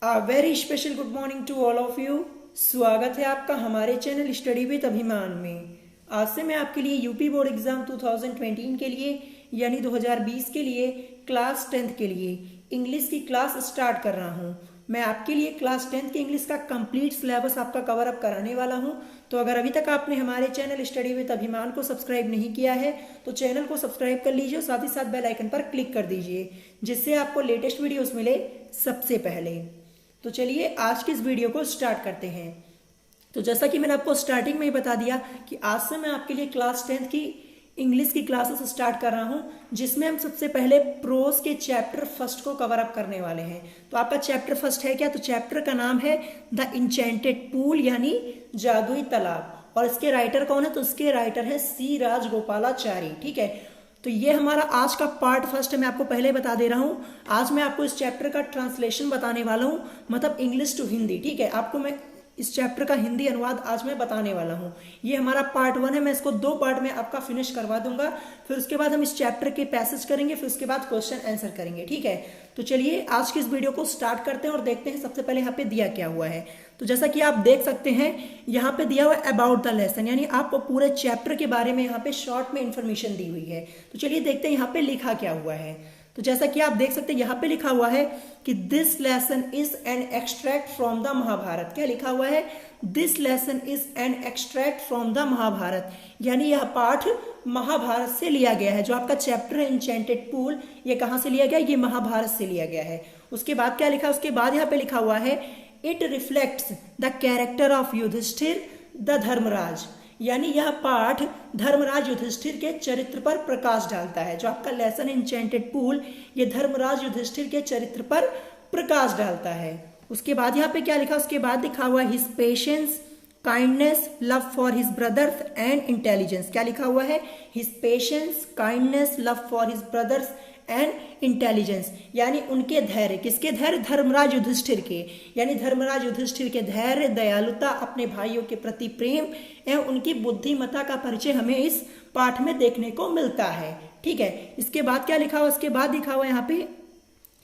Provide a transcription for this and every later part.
Very special good morning to all of you. स्वागत है आपका हमारे चैनल स्टडी विद अभिमान में। आज से मैं आपके लिए यूपी बोर्ड एग्जाम 2020 के लिए यानी 2020 के लिए क्लास 10th के लिए इंग्लिश की क्लास स्टार्ट कर रहा हूं। मैं आपके लिए क्लास 10th के इंग्लिश का कंप्लीट सिलेबस आपका कवर अप कराने वाला हूं। तो अगर अभी तक आपने हमारे चैनल स्टडी विद अभिमान को सब्सक्राइब नहीं किया है तो चैनल को सब्सक्राइब कर लीजिए और साथ ही साथ बेल आइकन पर क्लिक कर दीजिए जिससे आपको लेटेस्ट वीडियोस मिले सबसे पहले। तो चलिए आज की इस वीडियो को स्टार्ट करते हैं। तो जैसा कि मैंने आपको स्टार्टिंग में ही बता दिया कि आज से मैं आपके लिए क्लास 10th की इंग्लिश की क्लासेस स्टार्ट कर रहा हूं, जिसमें हम सबसे पहले प्रोज के चैप्टर फर्स्ट को कवर अप करने वाले हैं। तो आपका चैप्टर फर्स्ट है क्या? तो चैप्टर का नाम है द इंचेंटेड पूल यानी जादुई तालाब। और इसके राइटर कौन है? तो इसके राइटर है सी राजगोपालाचारी। ठीक है, तो ये हमारा आज का पार्ट फर्स्ट है। मैं आपको पहले बता दे रहा हूं, आज मैं आपको इस चैप्टर का ट्रांसलेशन बताने वाला हूं, मतलब इंग्लिश टू हिंदी। ठीक है, आपको मैं इस चैप्टर का हिंदी अनुवाद आज मैं बताने वाला हूं। ये हमारा पार्ट 1 है, मैं इसको 2 पार्ट में आपका फिनिश करवा दूंगा। फिर उसके बाद हम इस चैप्टर के पैसेज करेंगे, फिर उसके बाद क्वेश्चन आंसर करेंगे। ठीक है, तो चलिए आज की इस वीडियो को स्टार्ट करते हैं और देखते हैं सबसे पहले यहाँ पे दिया क्या हुआ है। तो जैसा कि आप देख सकते हैं यहाँ पे दिया हुआ है अबाउट द लेसन, यानी आपको पूरे चैप्टर के बारे में यहाँ पे शॉर्ट में इंफॉर्मेशन दी हुई है। तो चलिए देखते हैं यहाँ पे लिखा क्या हुआ है। तो जैसा कि आप देख सकते हैं यहाँ पे लिखा हुआ है कि this lesson is an extract from the Mahabharata. क्या लिखा हुआ है? This lesson is an extract from the Mahabharata, यानी यह पाठ महाभारत से लिया गया है। जो आपका चैप्टर है इंचेंटेड पूल, ये कहाँ से लिया गया? ये महाभारत से लिया गया है। उसके बाद क्या लिखा? उसके बाद यहाँ पे लिखा हुआ है it reflects the character of Yudhishthira the Dharmaraj, यानी यह पाठ धर्मराज युधिष्ठिर के चरित्र पर प्रकाश डालता है। जो आपका लेसन इंचेंटेड पूल, ये धर्मराज युधिष्ठिर के चरित्र पर प्रकाश डालता है। उसके बाद यहाँ पे क्या लिखा? उसके बाद लिखा हुआ है his patience, kindness, love for his brothers and intelligence. क्या लिखा हुआ है? His patience, kindness, love for his brothers and intelligence, यानी उनके धैर्य। किसके धैर्य? धर्मराज युधिष्ठिर के, यानी धर्मराज युधिष्ठिर के धैर्य, दयालुता, अपने भाइयों के प्रति प्रेम एवं उनकी बुद्धिमत्ता का परिचय हमें इस पाठ में देखने को मिलता है। ठीक है, इसके बाद क्या लिखा हुआ? इसके बाद लिखा हुआ यहाँ पे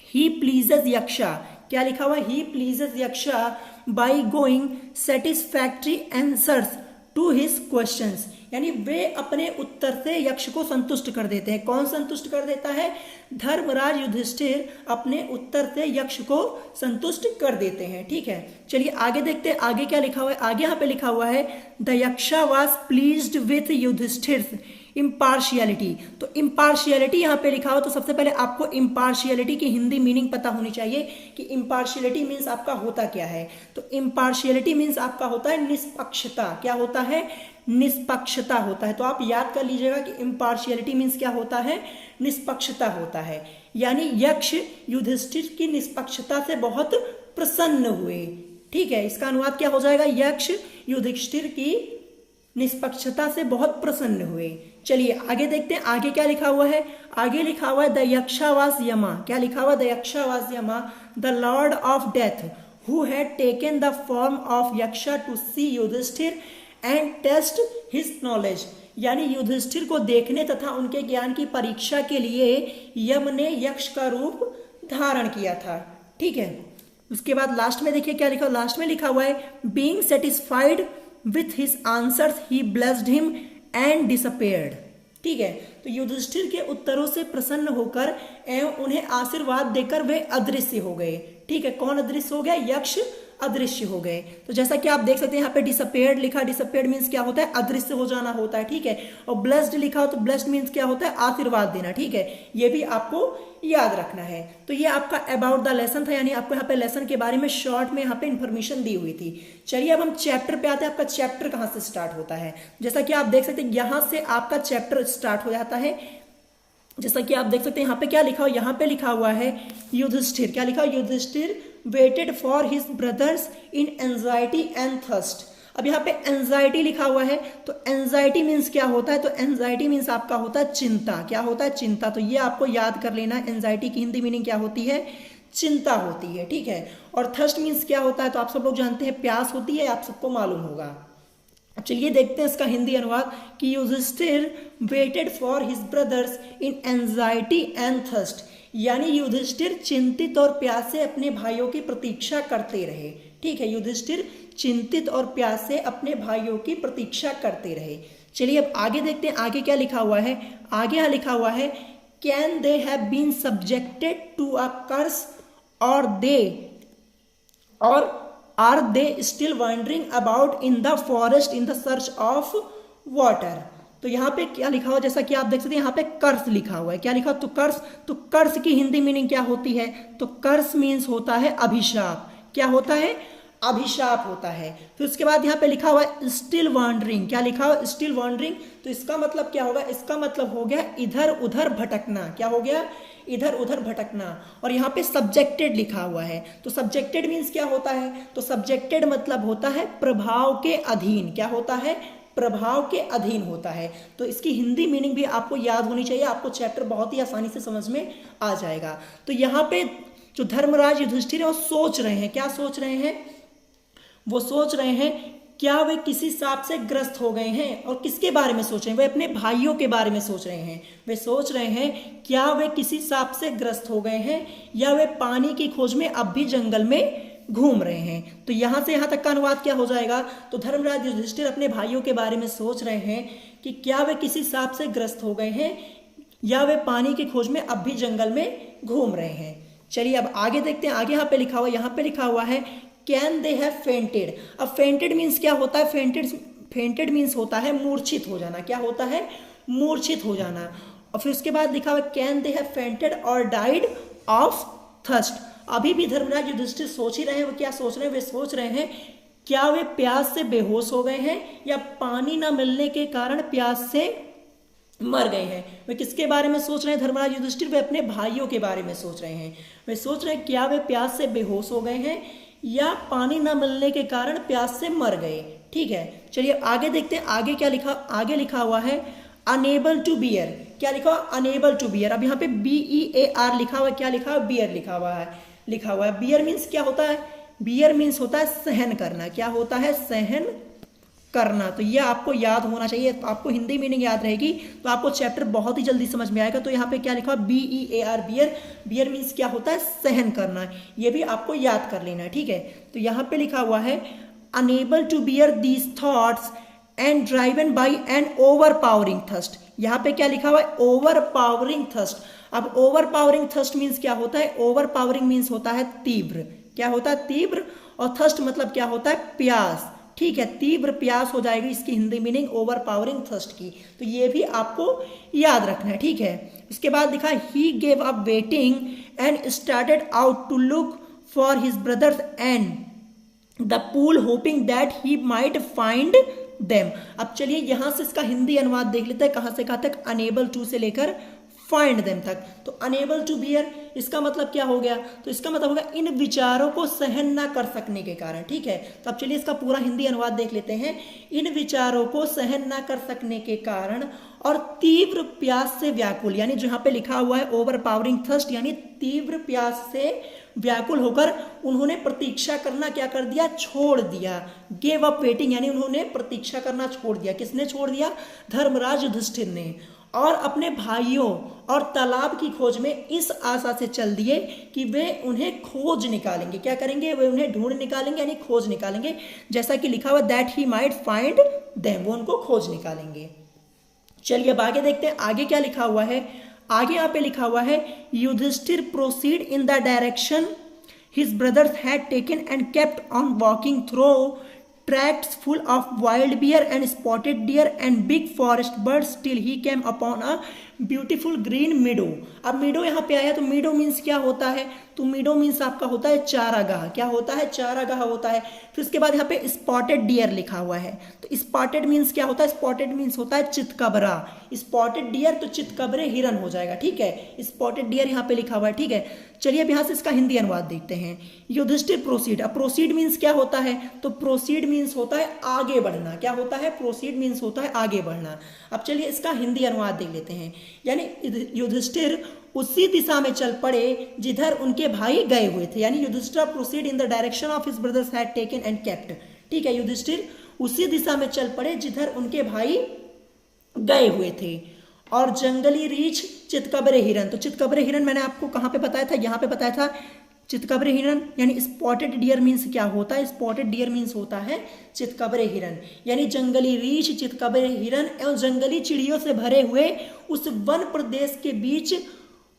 ही प्लीजेस यक्षा। क्या लिखा हुआ? He pleases Yaksha by going satisfactory answers to his questions, यानी वे अपने उत्तर से यक्ष को संतुष्ट कर देते हैं। कौन संतुष्ट कर देता है? धर्मराज युधिष्ठिर अपने उत्तर से यक्ष को संतुष्ट कर देते हैं। ठीक है, चलिए आगे देखते हैं आगे क्या लिखा हुआ है। आगे यहाँ पे लिखा हुआ है the Yaksha was pleased with Yudhishthira impartiality. तो इम्पार्शियलिटी यहाँ पे लिखा हुआ, तो सबसे पहले आपको इम्पार्शियलिटी की हिंदी मीनिंग पता होनी चाहिए कि इम्पार्शियलिटी मीन्स आपका होता क्या है। तो इम्पार्शियलिटी मीन्स आपका होता है निष्पक्षता। क्या होता है? निष्पक्षता होता है। तो आप याद कर लीजिएगा कि इम्पार्शियलिटी मीन्स क्या होता है? निष्पक्षता होता है, यानी यक्ष युधिष्ठिर की निष्पक्षता से बहुत प्रसन्न हुए। ठीक है, इसका अनुवाद क्या हो जाएगा? यक्ष युधिष्ठिर की निष्पक्षता से बहुत प्रसन्न हुए। चलिए आगे देखते हैं आगे क्या लिखा हुआ है। आगे लिखा हुआ है द यक्षावास यमा। क्या लिखा हुआ? The Yaksha was Yama the lord of death who had taken the form of Yaksha to see Yudhishthira and test his knowledge, यानी युधिष्ठिर को देखने तथा उनके ज्ञान की परीक्षा के लिए यम ने यक्ष का रूप धारण किया था। ठीक है, उसके बाद लास्ट में देखिए क्या लिखा? लास्ट में लिखा हुआ है being satisfied with his answers he blessed him and disappeared. ठीक है, तो युधिष्ठिर के उत्तरों से प्रसन्न होकर एवं उन्हें आशीर्वाद देकर वे अदृश्य हो गए। ठीक है, कौन अदृश्य हो गया? यक्ष अदृश्य हो गए। तो जैसा कि आप देख सकते हैं यहाँ पे डिसअपियर्ड लिखा। डिसअपियर्ड मीन्स क्या होता है? अदृश्य हो जाना होता है। ठीक है, और ब्लेस्ड लिखा हो तो ब्लेस्ड मीन्स क्या होता है? आशीर्वाद देना। ठीक है, ये भी आपको याद रखना है। तो ये आपका अबाउट द लेसन था, यानी आपको यहाँ पे लेसन के बारे में शॉर्ट में यहाँ पे इंफॉर्मेशन दी हुई थी। चलिए अब हम चैप्टर पे आते हैं। आपका चैप्टर कहाँ से स्टार्ट होता है? जैसा कि आप देख सकते हैं यहाँ से आपका चैप्टर स्टार्ट हो जाता है। जैसा कि आप देख सकते हैं यहाँ पे क्या लिखा हुआ? यहाँ पे लिखा हुआ है युधिष्ठिर। क्या लिखा? Yudhishthira waited for his brothers in anxiety and thirst. अब यहाँ पे एंजाइटी लिखा हुआ है, तो एंजाइटी मीन्स क्या होता है? तो एंजाइटी मीन्स आपका होता है चिंता। क्या होता है? चिंता। तो ये आपको याद कर लेना, एंजाइटी की हिंदी मीनिंग क्या होती है? चिंता होती है। ठीक है, और थर्स्ट मीन्स क्या होता है? तो आप सब लोग जानते हैं प्यास होती है, आप सबको मालूम होगा। अब चलिए देखते हैं इसका हिंदी अनुवाद कि Yudhishthira waited for his brothers in anxiety and thirst, यानी युधिष्ठिर चिंतित और प्यासे अपने भाइयों की प्रतीक्षा करते रहे। ठीक है, युधिष्ठिर चिंतित और प्यासे अपने भाइयों की प्रतीक्षा करते रहे। चलिए अब आगे देखते हैं, आगे क्या लिखा हुआ है। आगे यहाँ लिखा हुआ है, can they have been subjected to a curse और are they still wandering about in the forest in the search of water. तो यहाँ पे क्या लिखा हुआ, जैसा कि आप देख सकते हैं यहाँ पे कर्स लिखा हुआ है। क्या लिखा, तो कर्स की हिंदी मीनिंग क्या होती है, तो कर्स मीन्स होता है अभिशाप। क्या होता है, अभिशाप होता है। फिर उसके बाद यहाँ पे लिखा हुआ है स्टिल वॉन्डरिंग। क्या लिखा हुआ, स्टिल वॉन्डरिंग। तो इसका मतलब क्या होगा, इसका मतलब हो गया इधर उधर भटकना। क्या हो गया, इधर उधर भटकना। और यहाँ पे सब्जेक्टेड लिखा हुआ है, तो सब्जेक्टेड मीन्स क्या होता है, तो सब्जेक्टेड मतलब होता है प्रभाव के अधीन। क्या होता है, प्रभाव के अधीन होता है। तो इसकी हिंदी मीनिंग भी आपको याद होनी चाहिए, आपको चैप्टर बहुत ही आसानी से समझ में आ जाएगा। तो यहाँ पे जो धर्मराज युधिष्ठिर है वो सोच रहे हैं, क्या सोच रहे हैं, वो सोच रहे हैं क्या वे किसी सांप से ग्रस्त हो गए हैं। और किसके बारे में सोच रहे हैं, वे अपने भाइयों के बारे में सोच रहे हैं। वे सोच रहे हैं क्या वे किसी सांप से ग्रस्त हो गए हैं या वे पानी की खोज में अब भी जंगल में घूम रहे हैं। तो यहां से यहां तक का अनुवाद क्या हो जाएगा, तो धर्मराज युधिष्ठिर अपने भाइयों के बारे में सोच रहे हैं कि क्या वे किसी सांप से ग्रस्त हो गए हैं या वे पानी की खोज में अब भी जंगल में घूम रहे हैं। चलिए अब आगे देखते हैं, आगे यहाँ पे लिखा हुआ, यहाँ पे लिखा हुआ है कैन दे हैव फेंटेड। अब फेंटेड मीन्स क्या होता है, फेंटेड मीन्स होता है मूर्छित हो जाना। क्या होता है, मूर्छित हो जाना। और फिर उसके बाद लिखा हुआ कैन दे हैव फेंटेड और डाइड ऑफ थर्स्ट। अभी भी धर्मराज युधिष्ठिर सोच ही रहे हैं, वो क्या सोच रहे हैं, वे सोच रहे हैं क्या वे प्यास से बेहोश हो गए हैं या पानी न मिलने के कारण प्यास से मर गए हैं। वे किसके बारे में सोच रहे हैं धर्मराज युधिष्ठिर, वे अपने भाइयों के बारे में सोच रहे हैं। वे सोच रहे हैं क्या वे प्यास से बेहोश हो गए हैं या पानी न मिलने के कारण प्यास से मर गए। ठीक है, चलिए आगे देखते हैं, आगे क्या लिखा, आगे लिखा हुआ है अनेबल टू बियर। क्या लिखा हुआ, अनेबल टू बियर। अब यहाँ पे BEAR लिखा हुआ है, क्या लिखा हुआ, बियर लिखा हुआ है। बियर मीन्स क्या होता है, बियर मीन्स होता है सहन करना। क्या होता है, सहन करना। तो ये आपको याद होना चाहिए, आपको हिंदी मीनिंग याद रहेगी तो आपको चैप्टर बहुत ही जल्दी समझ में आएगा। तो यहाँ पे क्या लिखा है, BEAR बियर। बियर मीन्स क्या होता है, सहन करना। ये भी आपको याद कर लेना है। ठीक है, तो यहाँ पे लिखा हुआ है unable to bear these thoughts and driven by an overpowering thirst. यहाँ पे क्या लिखा हुआ है, ओवर पावरिंग थर्स्ट। अब ओवर पावरिंग थर्स्ट मीन्स क्या होता है, ओवर पावरिंग मीन्स होता है तीव्र। क्या होता है, तीव्र। और थर्स्ट मतलब क्या होता है, प्यास। ठीक है, तीव्र प्यास हो जाएगी इसकी Hindi meaning overpowering thirst की। तो ये भी आपको याद रखना है। ठीक है, उसके बाद लिखा he gave up waiting and started out to look for his brothers and the pool hoping that he might find them. अब चलिए यहां से इसका हिंदी अनुवाद देख लेते हैं, कहां से कहां तक, अनेबल टू से लेकर फाइंड देम तक। तो अनेबल टू बियर इसका मतलब क्या हो गया, तो इसका मतलब होगा इन विचारों को सहन ना कर सकने के कारण। ठीक है, तो अब चलिए इसका पूरा हिंदी अनुवाद देख लेते हैं। इन विचारों को सहन ना कर सकने के कारण और तीव्र प्यास से व्याकुल, यानी जो यहाँ पे लिखा हुआ है ओवर पावरिंग थर्स्ट, यानी तीव्र प्यास से व्याकुल होकर उन्होंने प्रतीक्षा करना क्या कर दिया, छोड़ दिया। गेव अप वेटिंग यानी उन्होंने प्रतीक्षा करना छोड़ दिया। किसने छोड़ दिया, धर्मराज युधिष्ठिर ने। और अपने भाइयों और तालाब की खोज में इस आशा से चल दिए कि वे उन्हें खोज निकालेंगे। क्या करेंगे, वे उन्हें ढूंढ निकालेंगे यानी खोज निकालेंगे। जैसा कि लिखा हुआ that he might find them, वो उनको खोज निकालेंगे। चलिए अब आगे देखते हैं, आगे क्या लिखा हुआ है। आगे यहाँ पे लिखा हुआ है Yudhishthira proceed in the direction his brothers had taken and kept on walking through tracks full of wild bear and spotted deer and big forest birds till he came upon a beautiful green मीडो। अब मीडो यहाँ पे आया तो मीडो means क्या होता है, तो मीडो means आपका होता है चारागाह। क्या होता है, चारागाह होता है। फिर उसके बाद यहाँ पे स्पॉटेड डियर लिखा हुआ है, तो स्पॉटेड मीन्स क्या होता है, स्पॉटेड मीन्स होता है चितकबरा। स्पॉटेड डियर तो चितकबरे हिरन हो जाएगा। ठीक है, स्पॉटेड डियर यहाँ पे लिखा हुआ है। ठीक है, चलिए अब यहाँ से इसका हिंदी अनुवाद देखते हैं। युधिष्ठिर प्रोसीड। अब प्रोसीड मीन्स क्या होता है, तो प्रोसीड मीन्स होता है आगे बढ़ना। क्या होता है, प्रोसीड मीन्स होता है आगे बढ़ना। अब चलिए इसका हिंदी अनुवाद देख लेते हैं। यानी युधिष्ठिर उसी दिशा में चल पड़े जिधर उनके भाई गए हुए थे। यानी Yudhishthira proceed in the direction of his brothers had taken and kept. ठीक है, युधिष्ठिर उसी दिशा में चल पड़े जिधर उनके भाई गए हुए थे और जंगली रीछ चितकबरे हिरन। तो चितकबरे हिरन मैंने आपको कहाँ पे बताया था, यहाँ पे बताया था। चितकबरे हिरन यानी स्पॉटेड डियर मीन्स क्या होता है, स्पॉटेड डियर मीन्स होता है चितकबरे हिरन, यानी जंगली रीछ, चितकबरे हिरन एवं जंगली चिड़ियों से भरे हुए उस वन प्रदेश के बीच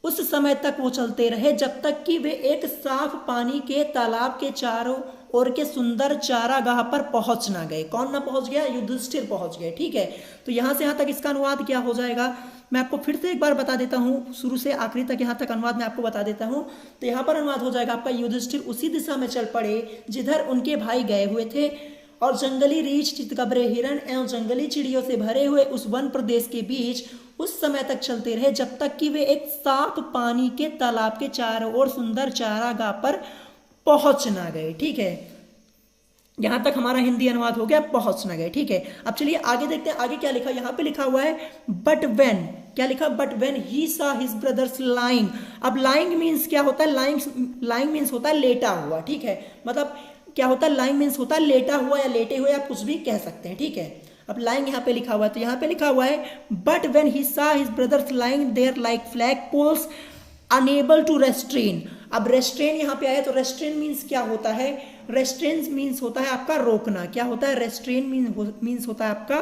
उस समय तक वो चलते रहे जब तक कि वे एक साफ पानी के तालाब के चारों ओर के सुंदर चारागाह पर पहुंच ना गए। कौन ना पहुंच गया, युधिष्ठिर पहुंच गए। ठीक है, तो यहां से यहां तक इसका अनुवाद क्या हो जाएगा, मैं आपको फिर से एक बार बता देता हूं, शुरू से आखिरी तक यहां तक अनुवाद मैं आपको बता देता हूं। तो यहां पर अनुवाद हो जाएगा आपका, युधिष्ठिर उसी दिशा में चल पड़े जिधर उनके भाई गए हुए थे और जंगली रीछ, चितकबरे हिरन एवं जंगली चिड़ियों से भरे हुए उस वन प्रदेश के बीच उस समय तक चलते रहे जब तक कि वे एक साफ पानी के तालाब के चारों ओर सुंदर चारागाह पर पहुंच ना गए। ठीक है, यहां तक हमारा हिंदी अनुवाद हो गया, पहुंच ना गए। ठीक है, अब चलिए आगे देखते हैं, आगे क्या लिखा, यहां पे लिखा हुआ है बट वेन, क्या लिखा, but when he saw his brothers lying. अब लाइंग मीन्स क्या होता है, लाइंग मीन्स होता है लेटा हुआ। ठीक है, मतलब क्या होता है, लाइंग मीन्स होता है लेटा हुआ या लेटे हुए, आप कुछ भी कह सकते हैं। ठीक है, अब लाइंग यहाँ पे लिखा हुआ है, तो यहाँ पे लिखा हुआ है but when he saw his brothers lying there like flag poles unable to restrain. अब रेस्ट्रेन यहाँ पे आया, तो रेस्ट्रेन मीन्स क्या होता है, रेस्ट्रेन मीन्स होता है आपका रोकना। क्या होता है, रेस्ट्रेन मीन्स होता है आपका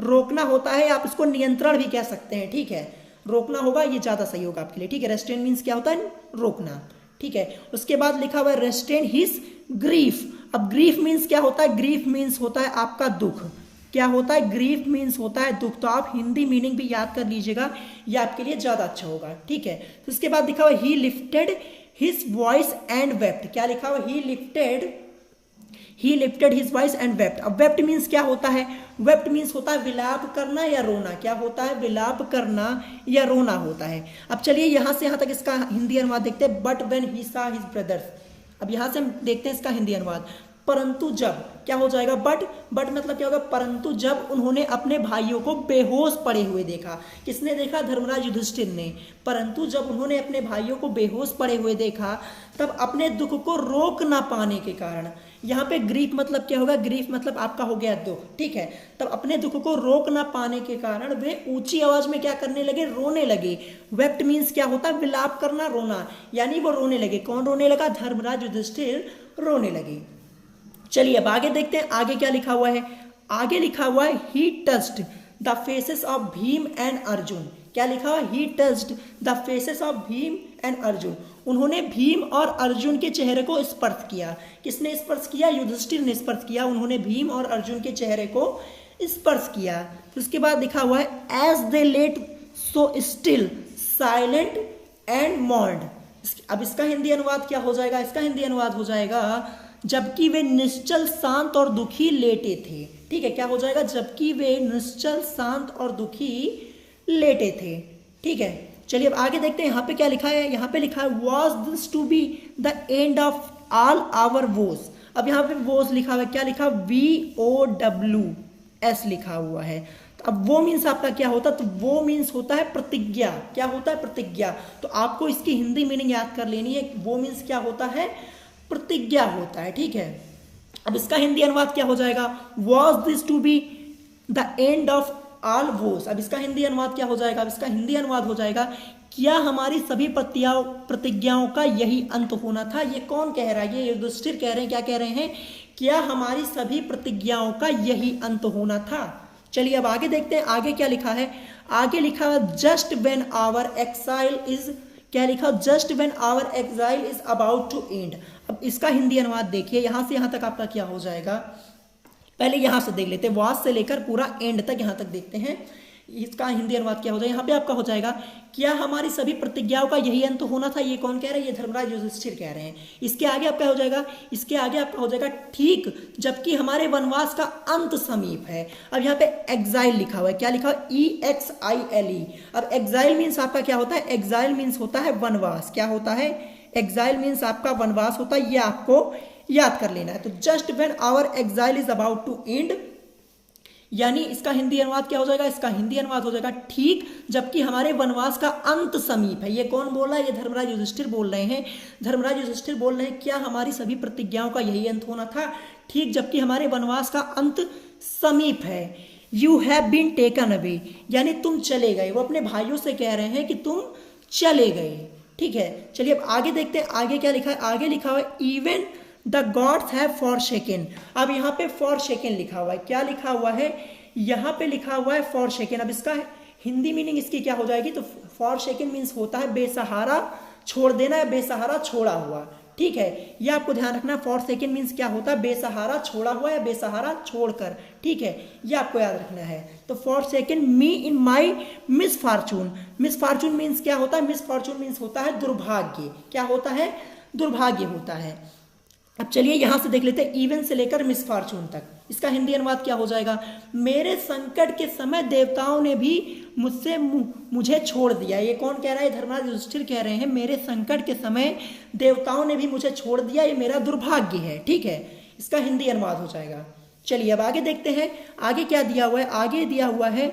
रोकना होता है, आप इसको नियंत्रण भी कह सकते हैं। ठीक है, रोकना होगा, ये ज्यादा सही होगा आपके लिए। ठीक है, रेस्ट्रेन मीन्स क्या होता है, रोकना। ठीक है, उसके बाद लिखा हुआ है रेस्ट्रेन हिज ग्रीफ। अब ग्रीफ मीन्स क्या होता है, ग्रीफ मीन्स होता है आपका दुख। क्या होता है, ग्रीफ मीन्स होता है दुख। तो आप हिंदी मीनिंग भी याद कर लीजिएगा, ये आपके लिए ज्यादा अच्छा होगा। ठीक है, तो उसके बाद लिखा हुआ ही lifted his voice and wept. क्या लिखा हुआ, ही lifted his voice and wept. अब वेप्ट मीन्स क्या होता है, वेप्ट मीन्स होता है विलाप करना या रोना। क्या होता है, विलाप करना या रोना होता है। अब चलिए यहां से यहां तक इसका हिंदी अनुवाद देखते हैं, but when he saw his brothers. अब यहां से हम देखते हैं इसका हिंदी अनुवाद, परंतु जब, क्या हो जाएगा, बट मतलब क्या होगा, परंतु जब उन्होंने अपने भाइयों को बेहोश पड़े हुए देखा। किसने देखा, धर्मराज युधिष्ठिर ने। परंतु जब उन्होंने अपने भाइयों को बेहोश पड़े हुए देखा तब अपने दुख को रोक ना पाने के कारण, यहाँ पे ग्रीफ मतलब क्या होगा, ग्रीफ मतलब आपका हो गया दुख। ठीक है, तब अपने दुख को रोक ना पाने के कारण वे ऊंची आवाज में क्या करने लगे, रोने लगे। वेप्ट मीन्स क्या होता है, विलाप करना, रोना, यानी वो रोने लगे। कौन रोने लगा, धर्मराज युधिष्ठिर रोने लगे। चलिए अब आगे देखते हैं, आगे क्या लिखा हुआ है, आगे लिखा हुआ है ही touched the faces of Bhim and Arjun. क्या लिखा हुआ, ही touched the faces of Bhim and Arjun. उन्होंने भीम और अर्जुन के चेहरे को स्पर्श किया। किसने स्पर्श किया, युधिष्ठिर ने स्पर्श किया। उन्होंने भीम और अर्जुन के चेहरे को स्पर्श किया। उसके बाद लिखा हुआ है as they let so still silent and mourned. अब इसका हिंदी अनुवाद क्या हो जाएगा, इसका हिंदी अनुवाद हो जाएगा जबकि वे निश्चल, शांत और दुखी लेटे थे। ठीक है, क्या हो जाएगा, जबकि वे निश्चल, शांत और दुखी लेटे थे। ठीक है, चलिए अब आगे देखते हैं, यहाँ पे क्या लिखा है, यहाँ पे लिखा है was this to be the end of all our vows. अब यहाँ पे वोज लिखा हुआ है, क्या लिखा, VOWS लिखा हुआ है। तो अब वो मीन्स आपका क्या होता है, तो वो मीन्स होता है प्रतिज्ञा। क्या होता है, प्रतिज्ञा। तो आपको इसकी हिंदी मीनिंग याद कर लेनी है, वो मीन्स क्या होता है, प्रतिज्ञा होता है। ठीक है, अब इसका हिंदी अनुवाद क्या हो जाएगा, was this to be the end of all vows. अब इसका हिंदी अनुवाद क्या हो जाएगा, अब इसका हिंदी अनुवाद हो जाएगा क्या हमारी सभी प्रतिज्ञाओं का यही अंत होना था। ये कौन कह रहा है, ये युधिष्ठिर कह रहे हैं। क्या कह रहे हैं, क्या हमारी सभी प्रतिज्ञाओं का यही अंत होना था। चलिए अब आगे देखते हैं, आगे क्या लिखा है, आगे लिखा है just when our exile is, क्या लिखा, just when our exile is about to end. अब इसका हिंदी अनुवाद देखिए, यहां से यहां तक आपका क्या हो जाएगा, पहले यहां से देख लेते हैं, वास से लेकर पूरा एंड तक यहां तक देखते हैं। इसका हिंदी अनुवाद क्या हो जाएगा, यहाँ पे आपका हो जाएगा क्या हमारी सभी प्रतिज्ञाओं का यही अंत होना था। ये कौन कह रहा है, ये धर्मराज युधिष्ठिर कह रहे हैं। इसके आगे आपका हो जाएगा, इसके आगे आपका हो जाएगा ठीक जबकि हमारे वनवास का अंत समीप है। अब यहाँ पे एक्साइल लिखा हुआ है, क्या लिखा हुआ, EXILE। अब एक्साइल मीन्स आपका क्या होता है, एक्साइल मीन्स होता है वनवास। क्या होता है, एक्साइल मीन्स आपका वनवास होता है, ये आपको याद कर लेना है। तो just when our exile is about to end, यानी इसका हिंदी अनुवाद क्या हो जाएगा, इसका हिंदी अनुवाद हो जाएगा ठीक जबकि हमारे वनवास का अंत समीप है। ये कौन बोल रहा है, ये धर्मराज युधिष्ठिर बोल रहे हैं। धर्मराज युधिष्ठिर बोल रहे हैं क्या हमारी सभी प्रतिज्ञाओं का यही अंत होना था ठीक जबकि हमारे वनवास का अंत समीप है। You have been taken away, यानी तुम चले गए। वो अपने भाइयों से कह रहे हैं कि तुम चले गए। ठीक है, चलिए अब आगे देखते हैं आगे क्या लिखा है। आगे लिखा हुआ है even the gods have forsaken. अब यहाँ पे फॉरसेकन लिखा हुआ है, क्या लिखा हुआ है, यहाँ पे लिखा हुआ है फॉरसेकन। अब इसका हिंदी मीनिंग इसकी क्या हो जाएगी, तो फॉरसेकन मीन्स होता है बेसहारा छोड़ देना या बेसहारा छोड़ा हुआ। ठीक है, ये आपको ध्यान रखना। फॉरसेकन मीन्स क्या होता है, बेसहारा छोड़ा हुआ या बेसहारा छोड़कर। ठीक है, ये आपको याद रखना है। तो फॉरसेकन मी इन माई मिसफॉर्चून। मिसफॉर्चून मीन्स क्या होता है, मिसफॉर्चून मीन्स होता है दुर्भाग्य। क्या होता है, दुर्भाग्य होता है। अब चलिए यहां से देख लेते हैं इवन से लेकर मिसफॉर्चून तक। इसका हिंदी अनुवाद क्या हो जाएगा, मेरे संकट के समय देवताओं ने भी मुझे छोड़ दिया। ये कौन कह रहा है, धर्मराज युधिष्ठिर कह रहे हैं मेरे संकट के समय देवताओं ने भी मुझे छोड़ दिया, ये मेरा दुर्भाग्य है। ठीक है, इसका हिंदी अनुवाद हो जाएगा। चलिए अब आगे देखते हैं आगे क्या दिया हुआ है। आगे दिया हुआ है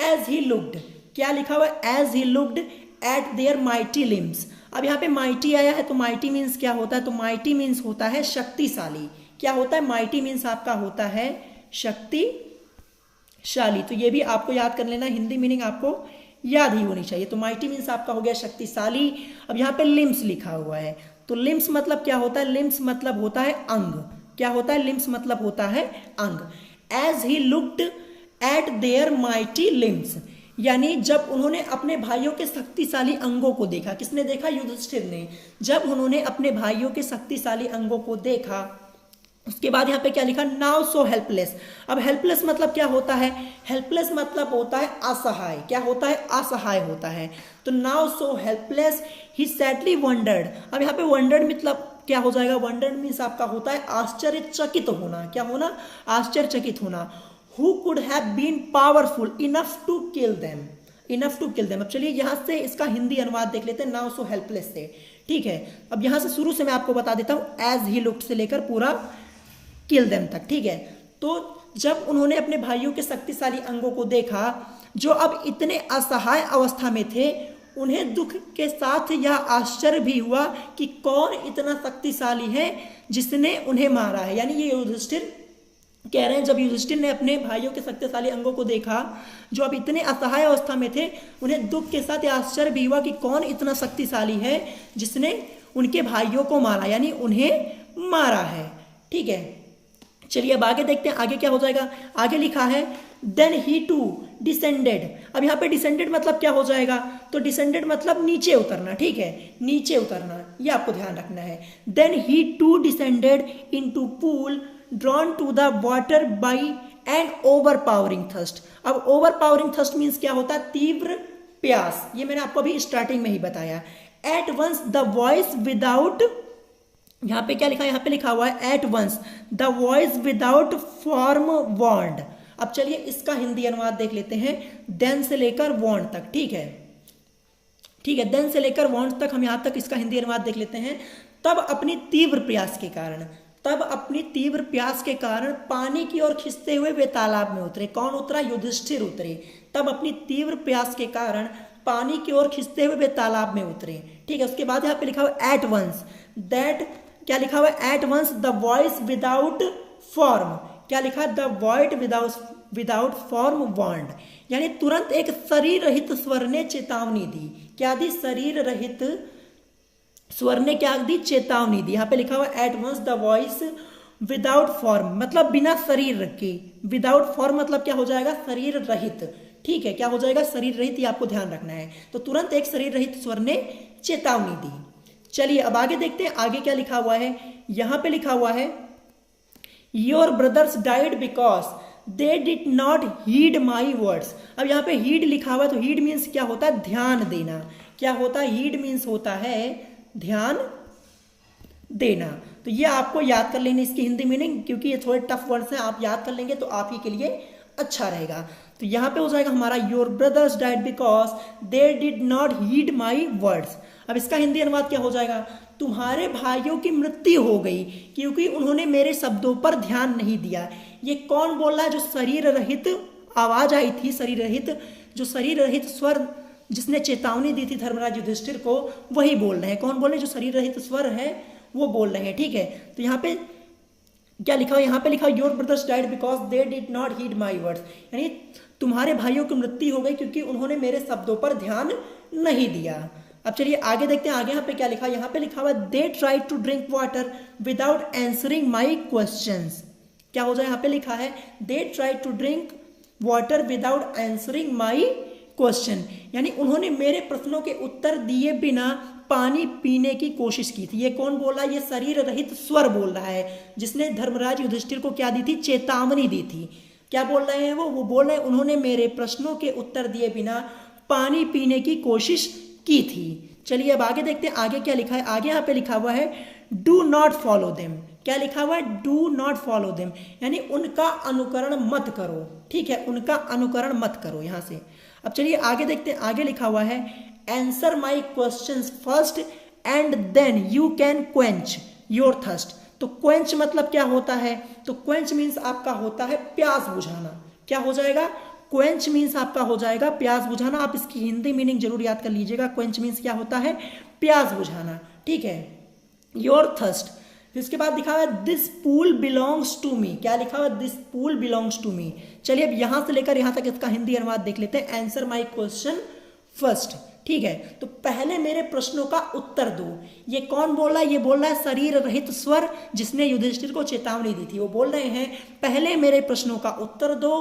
एज ही लुक्ड। क्या लिखा हुआ है, as he looked at their mighty limbs. अब यहाँ पे माइटी आया है, तो माइटी मीन्स क्या होता है, तो माइटी मीन्स होता है शक्तिशाली। क्या होता है, माइटी मीन्स आपका होता है शक्तिशाली। तो ये भी आपको याद कर लेना, हिंदी मीनिंग आपको याद ही होनी चाहिए। तो माइटी मीन्स आपका हो गया शक्तिशाली। अब यहाँ पे लिम्स लिखा हुआ है, तो लिम्स मतलब क्या होता है, लिम्स मतलब होता है अंग। क्या होता है, लिम्स मतलब होता है अंग। As he looked at their mighty limbs, यानी जब उन्होंने अपने भाइयों के शक्तिशाली अंगों को देखा। किसने देखा, युधिष्ठिर ने। जब उन्होंने अपने भाइयों के शक्तिशाली अंगों को देखा, उसके बाद यहाँ पे क्या लिखा, नाउ सो हेल्पलेस। अब हेल्पलेस मतलब क्या होता है, हेल्पलेस मतलब होता है असहाय। क्या होता है, असहाय होता है। तो नाउ सो हेल्पलेस ही सैडली वंडर्ड। अब यहाँ पे वंडर्ड मतलब क्या हो जाएगा, वंडर्ड मीन्स आपका होता है आश्चर्यचकित होना। क्या होना, आश्चर्यचकित होना। Who could have been powerful enough to kill them? Enough to kill them। अब चलिए यहाँ से इसका हिंदी अनुवाद देख लेते हैं now so helpless से। ठीक है, अब यहाँ से शुरू से मैं आपको बता देता हूँ as he looked से लेकर पूरा kill them तक। ठीक है, तो जब उन्होंने अपने भाइयों के शक्तिशाली अंगों को देखा जो अब इतने असहाय अवस्था में थे, उन्हें दुख के साथ यह आश्चर्य भी हुआ कि कौन इतना शक्तिशाली है जिसने उन्हें मारा है। यानी ये युधिष्ठिर कह रहे हैं, जब युधिष्ठिर ने अपने भाइयों के शक्तिशाली अंगों को देखा जो अब इतने असहाय अवस्था में थे, उन्हें दुख के साथ आश्चर्य भी हुआ कि कौन इतना शक्तिशाली है जिसने उनके भाइयों को मारा, यानी उन्हें मारा है। ठीक है, चलिए अब आगे देखते हैं आगे क्या हो जाएगा। आगे लिखा है देन ही टू डिसेंडेड। अब यहाँ पे डिसेंडेड मतलब क्या हो जाएगा, तो डिसेंडेड मतलब नीचे उतरना। ठीक है, नीचे उतरना, ये आपको ध्यान रखना है। Then he too descended into pool drawn to the water by an overpowering thirst। अब overpowering thirst means क्या होता है, तीव्र प्यास। ये मैंने आपको अभी स्टार्टिंग में ही बताया। At once the voice without, यहाँ पे क्या लिखा है, यहाँ पे लिखा हुआ है at once the voice without form warned। अब चलिए इसका हिंदी अनुवाद देख लेते हैं, then से लेकर warned तक। ठीक है, ठीक है, then से लेकर warned तक हम यहाँ तक इसका हिंदी अनुवाद देख लेते हैं। तब अपनी तीव्र प्रयास के कारण, तब अपनी तीव्र प्यास के कारण पानी की ओर खिंचते हुए वे तालाब में उतरे। कौन उतरा, युधिष्ठिर उतरे। तब अपनी तीव्र प्यास के कारण पानी की ओर खिंचते हुए वे तालाब में उतरे। ठीक है, उसके बाद यहाँ पे लिखा हुआ एट वंस, दैट क्या लिखा हुआ है, at once the voice without form. क्या लिखा है, the void without form warned, यानी तुरंत एक शरीर रहित स्वर ने चेतावनी दी। क्या दी, शरीर रहित स्वर ने क्या दी, चेतावनी दी। यहाँ पे लिखा हुआ at once the voice without form मतलब बिना शरीर रखे। विदाउट फॉर्म मतलब क्या हो जाएगा, शरीर रहित। ठीक है, क्या हो जाएगा, शरीर रहित, ये आपको ध्यान रखना है। तो तुरंत एक शरीर रहित स्वर ने चेतावनी दी। चलिए अब आगे देखते हैं आगे क्या लिखा हुआ है। यहाँ पे लिखा हुआ है your brothers died because they did not heed my words. अब यहाँ पे हीड लिखा हुआ है, तो हीड मीन्स क्या होता है, ध्यान देना। क्या होता है, हीड मीन्स होता है ध्यान देना। तो ये आपको याद कर लेनी इसकी हिंदी मीनिंग, क्योंकि ये थोड़े टफ वर्ड्स हैं, आप याद कर लेंगे तो आप ही के लिए अच्छा रहेगा। तो यहाँ पे हो जाएगा हमारा your brothers died because they did not heed my words. अब इसका हिंदी अनुवाद क्या हो जाएगा, तुम्हारे भाइयों की मृत्यु हो गई क्योंकि उन्होंने मेरे शब्दों पर ध्यान नहीं दिया। ये कौन बोल रहा है, जो शरीर रहित आवाज आई थी, शरीर रहित, जो शरीर रहित स्वर जिसने चेतावनी दी थी धर्मराज युधिष्ठिर को, वही बोल रहे हैं। कौन बोल रहे हैं, जो शरीर रहित स्वर है वो बोल रहे हैं। ठीक है, तो यहाँ पे क्या लिखा हुआ यहाँ पे लिखा your brothers died because they did not heed my words, यानी तुम्हारे भाइयों की मृत्यु हो गई क्योंकि उन्होंने मेरे शब्दों पर ध्यान नहीं दिया। अब चलिए आगे देखते हैं, आगे यहाँ पे क्या लिखा है, यहाँ पे लिखा हुआ they try to drink water without answering my questions. क्या हो जाए, यहाँ पे लिखा है they try to drink water without answering my question, यानी उन्होंने मेरे प्रश्नों के उत्तर दिए बिना पानी पीने की कोशिश की थी। ये कौन बोल रहा है, ये शरीर रहित स्वर बोल रहा है, जिसने धर्मराज युधिष्ठिर को क्या दी थी, चेतावनी दी थी। क्या बोल रहे हैं वो बोल रहे हैं उन्होंने मेरे प्रश्नों के उत्तर दिए बिना पानी पीने की कोशिश की थी। चलिए अब आगे देखते हैं, आगे क्या लिखा है, आगे यहाँ पे लिखा हुआ है डू नॉट फॉलो देम। क्या लिखा हुआ है, डू नॉट फॉलो देम, यानी उनका अनुकरण मत करो। ठीक है, उनका अनुकरण मत करो यहाँ से। अब चलिए आगे देखते हैं, आगे लिखा हुआ है answer my questions first and then you can quench your thirst. तो क्वेंच मतलब क्या होता है, तो क्वेंच मीन्स आपका होता है प्यास बुझाना। क्या हो जाएगा, क्वेंच मीन्स आपका हो जाएगा प्यास बुझाना। आप इसकी हिंदी मीनिंग जरूर याद कर लीजिएगा, क्वेंच मीन्स क्या होता है, प्यास बुझाना। ठीक है, योर थर्स्ट। इसके बाद लिखा हुआ है this pool belongs to me. क्या लिखा हुआ है, this pool belongs to me. चलिए अब यहां से लेकर यहां तक इसका हिंदी अनुवाद देख लेते हैं। Answer my question first. ठीक है, तो पहले मेरे प्रश्नों का उत्तर दो। ये कौन बोल रहा है, ये बोल रहा है शरीर रहित स्वर, जिसने युधिष्ठिर को चेतावनी दी थी। वो बोल रहे हैं पहले मेरे प्रश्नों का उत्तर दो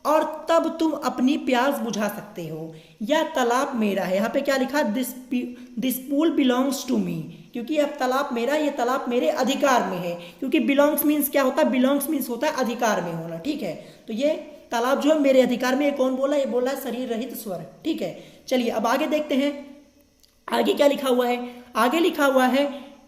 और तब तुम अपनी प्यास बुझा सकते हो। यह तालाब मेरा है। यहाँ पे क्या लिखा, this pool belongs to me, क्योंकि अब तालाब मेरा, ये तालाब मेरे अधिकार में है। क्योंकि बिलोंग्स मीन्स क्या होता है, बिलोंग्स मीन्स होता है अधिकार में होना। ठीक है, तो ये तालाब जो है मेरे अधिकार में। ये कौन बोला, ये बोला है शरीर रहित स्वर। ठीक है, चलिए अब आगे देखते हैं, आगे क्या लिखा हुआ है, आगे लिखा हुआ है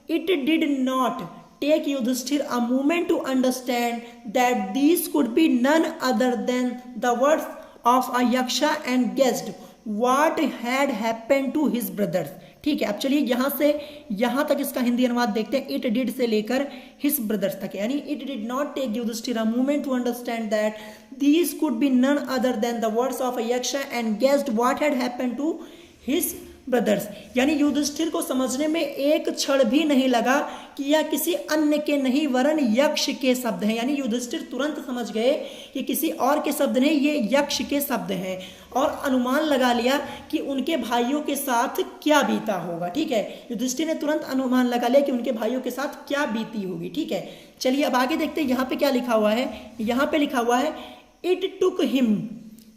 it did not take Yudhishthira a moment to understand that these could be none other than the words of a Yaksha and guessed what had happened to his brothers. ठीक है, अब चलिए यहां से यहां तक इसका हिंदी अनुवाद देखते हैं। इट डिड से लेकर हिज ब्रदर्स तक, यानी it did not take Yudhishthira a moment to understand that these could be none other than the words of a Yaksha and guessed what had happened to his brothers, यानी युधिष्ठिर को समझने में एक क्षण भी नहीं लगा कि यह किसी अन्य के नहीं वरन यक्ष के शब्द हैं। यानी युधिष्ठिर तुरंत समझ गए कि किसी और के शब्द नहीं, ये यक्ष के शब्द हैं, और अनुमान लगा लिया कि उनके भाइयों के साथ क्या बीता होगा। ठीक है, युधिष्ठिर ने तुरंत अनुमान लगा लिया कि उनके भाइयों के साथ क्या बीती होगी। ठीक है, चलिए अब आगे देखते हैं, यहाँ पे क्या लिखा हुआ है, यहाँ पे लिखा हुआ है इट टुक हिम।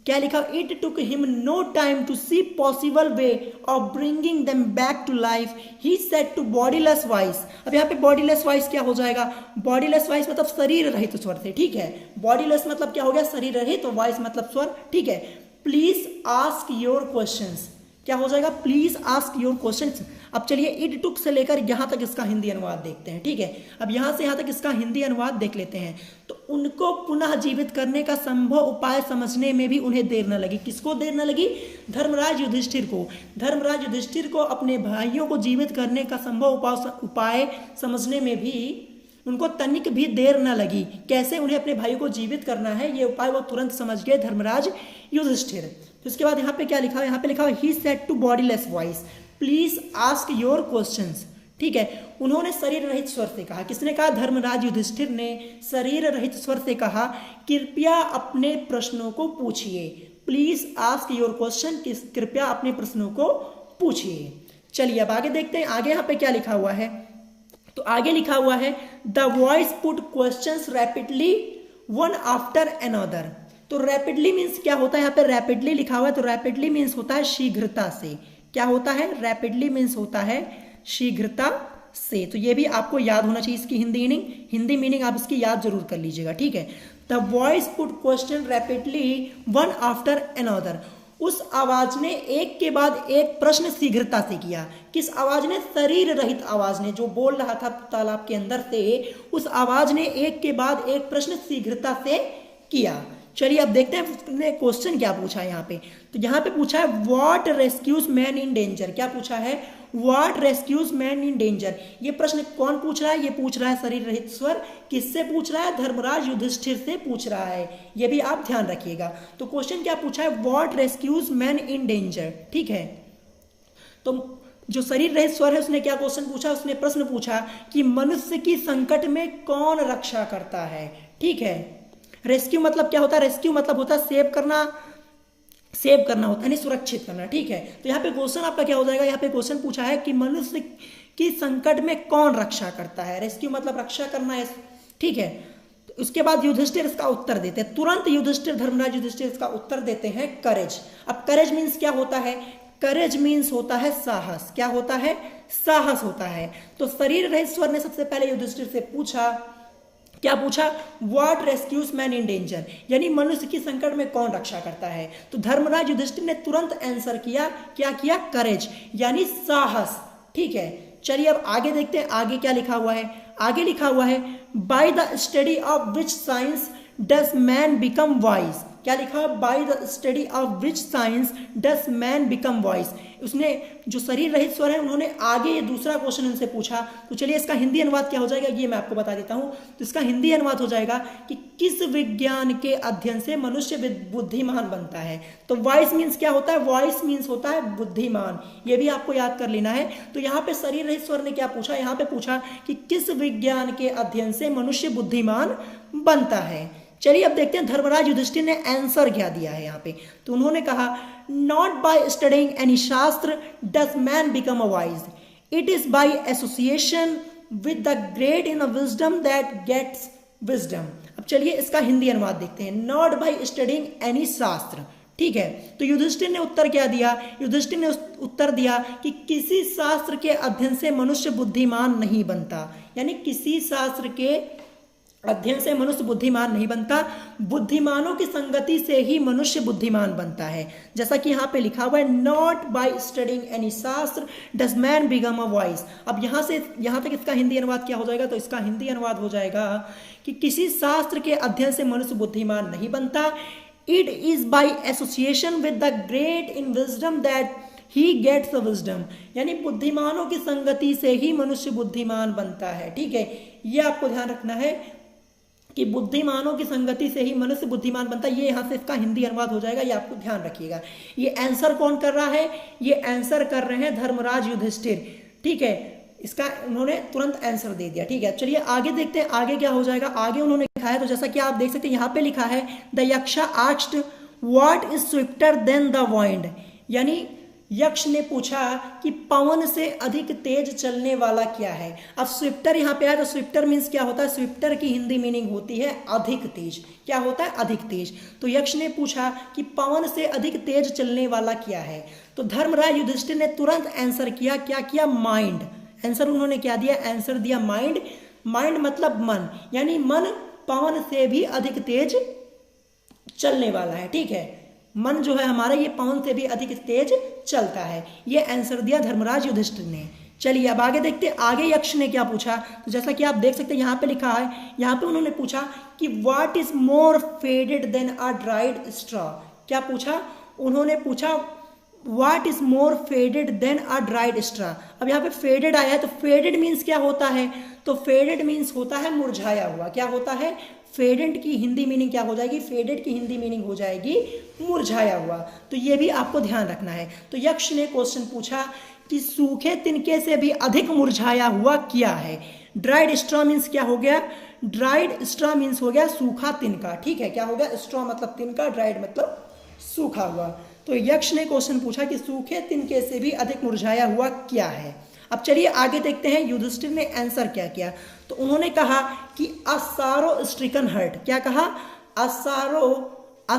क्या लिखा, it took him no time to see possible way of bringing them back to life, he said to bodiless voice. अब यहाँ पे बॉडीलेस वॉइस क्या हो जाएगा, बॉडीलेस वॉइस मतलब शरीर रहित स्वर से। ठीक है, बॉडीलेस मतलब क्या हो गया, शरीर रहित, और वॉइस मतलब स्वर। ठीक है, प्लीज आस्क योर क्वेश्चंस। क्या हो जाएगा, प्लीज आस्क योर क्वेश्चंस। अब चलिए इट टुक से लेकर यहां तक इसका हिंदी अनुवाद देखते हैं। ठीक है, अब यहां से यहां तक इसका हिंदी अनुवाद देख लेते हैं। तो उनको पुनः जीवित करने का संभव उपाय समझने में भी उन्हें देर न लगी। किसको देर न लगी, धर्मराज युधिष्ठिर को। धर्मराज युधिष्ठिर को अपने भाइयों को जीवित करने का संभव उपाय समझने में भी उनको तनिक भी देर न लगी। कैसे उन्हें अपने भाइयों को जीवित करना है, ये उपाय वो तुरंत समझ गए धर्मराज युधिष्ठिर। तो इसके बाद यहाँ पे क्या लिखा है, यहाँ पे लिखा है he said to bodiless voice please ask your questions. ठीक है, उन्होंने शरीर रहित स्वर से कहा। किसने कहा, धर्मराज युधिष्ठिर ने शरीर रहित स्वर से कहा कृपया अपने प्रश्नों को पूछिए, प्लीज आस्क योर क्वेश्चन, कृपया अपने प्रश्नों को पूछिए। चलिए अब आगे देखते हैं, आगे यहाँ पे क्या लिखा हुआ है। तो आगे लिखा हुआ है the voice put questions rapidly one after another. तो रैपिडली मीन्स क्या होता है, यहाँ पे रैपिडली लिखा हुआ है, तो रैपिडली मीन्स होता है शीघ्रता से। क्या होता है, रैपिडली मीन्स होता है शीघ्रता से। तो ये भी आपको याद होना चाहिए, इसकी हिंदी मीनिंग आप इसकी याद जरूर कर लीजिएगा। ठीक है, the voice put question rapidly one after another. उस आवाज ने एक के बाद एक प्रश्न शीघ्रता से किया। किस आवाज ने, शरीर रहित आवाज ने, जो बोल रहा था तालाब के अंदर से, उस आवाज ने एक के बाद एक प्रश्न शीघ्रता से किया। चलिए अब देखते हैं उसने क्वेश्चन क्या पूछा है यहाँ पे। तो यहाँ पे पूछा है what rescues man in danger. क्या पूछा है, what rescues man in danger. ये प्रश्न कौन पूछ रहा है, ये पूछ रहा है शरीर रहित स्वर। किससे पूछ रहा है, धर्मराज युधिष्ठिर से पूछ रहा है, ये भी आप ध्यान रखिएगा। तो क्वेश्चन क्या पूछा है, what rescues man in danger. ठीक है, तो जो शरीर रहित स्वर है उसने क्या क्वेश्चन पूछा, उसने प्रश्न पूछा कि मनुष्य की संकट में कौन रक्षा करता है। ठीक है, रेस्क्यू मतलब क्या होता है, रेस्क्यू मतलब होता है सेव करना होता है, नहीं सुरक्षित करना। ठीक है, तो यहाँ पे क्वेश्चन आपका क्या हो जाएगा, यहाँ पे क्वेश्चन पूछा है कि मनुष्य की संकट में कौन रक्षा करता है। रेस्क्यू मतलब रक्षा करना है। ठीक है, तो उसके बाद युधिष्ठिर इसका उत्तर देते हैं, तुरंत युधिष्ठिर, धर्मराज युधिष्ठिर इसका उत्तर देते हैं करेज। अब करेज मीन्स क्या होता है, करेज मीन्स होता है साहस। क्या होता है, साहस होता है। तो शरीर रहित स्वर ने सबसे पहले युधिष्ठिर से पूछा, क्या पूछा, what rescues man in danger, यानी मनुष्य की संकट में कौन रक्षा करता है। तो धर्मराज युधिष्ठिर ने तुरंत आंसर किया, क्या किया, करेज यानी साहस। ठीक है, चलिए अब आगे देखते हैं आगे क्या लिखा हुआ है। आगे लिखा हुआ है, by the study of which science does man become wise. क्या लिखा है, by the study of which science does man become wise. उसने जो शरीर रहित स्वर है उन्होंने आगे ये दूसरा क्वेश्चन उनसे पूछा। तो चलिए इसका हिंदी अनुवाद क्या हो जाएगा ये मैं आपको बता देता हूं। तो इसका हिंदी अनुवाद हो जाएगा कि किस विज्ञान के अध्ययन से मनुष्य बुद्धिमान बनता है। तो वाइस मीन्स क्या होता है, वाइस मीन्स होता है बुद्धिमान, ये भी आपको याद कर लेना है। तो यहाँ पे शरीर रहित स्वर ने क्या पूछा, यहाँ पे पूछा कि किस विज्ञान के अध्ययन से मनुष्य बुद्धिमान बनता है। चलिए अब देखते हैं धर्मराज युधिष्ठिर ने आंसर क्या दिया है यहाँ पे। तो उन्होंने कहा, not bye studying any shastra does man become a wise, it is by association with the great in a wisdom that gets wisdom. अब चलिए इसका हिंदी अनुवाद देखते हैं, नॉट बाय स्टडिंग एनी शास्त्र। ठीक है, तो युधिष्ठिर ने उत्तर क्या दिया, युधिष्ठिर ने उत्तर दिया कि किसी शास्त्र के अध्ययन से मनुष्य बुद्धिमान नहीं बनता, यानी किसी शास्त्र के अध्ययन से मनुष्य बुद्धिमान नहीं बनता, बुद्धिमानों की संगति से ही मनुष्य बुद्धिमान बनता है। जैसा कि यहाँ पे लिखा हुआ है, नॉट बाय स्टडिंग एनी शास्त्र does man become a wise. अब यहाँ से यहाँ तक इसका हिंदी अनुवाद क्या हो जाएगा, तो इसका हिंदी अनुवाद हो जाएगा कि किसी शास्त्र के अध्ययन से मनुष्य बुद्धिमान नहीं बनता, it is by association with the great in wisdom that he gets a wisdom, यानी बुद्धिमानों की संगति से ही मनुष्य बुद्धिमान बनता है। ठीक है, ये आपको ध्यान रखना है कि बुद्धिमानों की संगति से ही मनुष्य बुद्धिमान बनता है। ये यहाँ से इसका हिंदी अनुवाद हो जाएगा, ये आपको ध्यान रखिएगा। ये आंसर कौन कर रहा है, ये आंसर कर रहे हैं धर्मराज युधिष्ठिर। ठीक है, इसका उन्होंने तुरंत आंसर दे दिया। ठीक है, चलिए आगे देखते हैं आगे क्या हो जाएगा। आगे उन्होंने लिखा है, तो जैसा कि आप देख सकते हैं यहाँ पे लिखा है, the यक्षा asked what is swifter than the wind, यानी यक्ष ने पूछा कि पवन से अधिक तेज चलने वाला क्या है। अब स्विफ्टर यहाँ पे आया, तो स्विफ्टर मीन्स क्या होता है, स्विफ्टर की हिंदी मीनिंग होती है अधिक तेज। क्या होता है, अधिक तेज। तो यक्ष ने पूछा कि पवन से अधिक तेज चलने वाला क्या है। तो धर्मराज युधिष्ठिर ने तुरंत आंसर किया, क्या किया, माइंड। आंसर उन्होंने क्या दिया, आंसर दिया माइंड। माइंड मतलब मन, यानी मन पवन से भी अधिक तेज चलने वाला है। ठीक है, मन जो है हमारा ये पवन से भी अधिक तेज चलता है। ये आंसर दिया धर्मराज युधिष्ठिर ने। चलिए अब आगे देखते हैं आगे यक्ष ने क्या पूछा। तो जैसा कि आप देख सकते हैं यहाँ पे लिखा है, यहाँ पे उन्होंने पूछा कि what is more faded than a dried straw. क्या पूछा, उन्होंने पूछा what is more faded than a dried straw. अब यहाँ पे फेडेड आया है, तो फेडेड मीन्स क्या होता है, तो फेडेड मीन्स होता है मुरझाया हुआ। क्या होता है, फेडेड की हिंदी मीनिंग क्या हो जाएगी, फेडेड की हिंदी मीनिंग हो जाएगी मुरझाया हुआ। तो ये भी आपको ध्यान रखना है। तो यक्ष ने क्वेश्चन पूछा कि सूखे तिनके से भी अधिक मुरझाया हुआ क्या है। ड्राइड स्ट्रॉ मीन्स क्या हो गया, ड्राइड स्ट्रॉ मीन्स हो गया सूखा तिनका। ठीक है, क्या हो गया, स्ट्रॉ मतलब तिनका, ड्राइड मतलब सूखा हुआ। तो यक्ष ने क्वेश्चन पूछा कि सूखे तिनके से भी अधिक मुरझाया हुआ क्या है। अब चलिए आगे देखते हैं युधिष्ठिर ने आंसर क्या किया। तो उन्होंने कहा कि अ सॉरो स्ट्रिकन हर्ट। क्या कहा, अ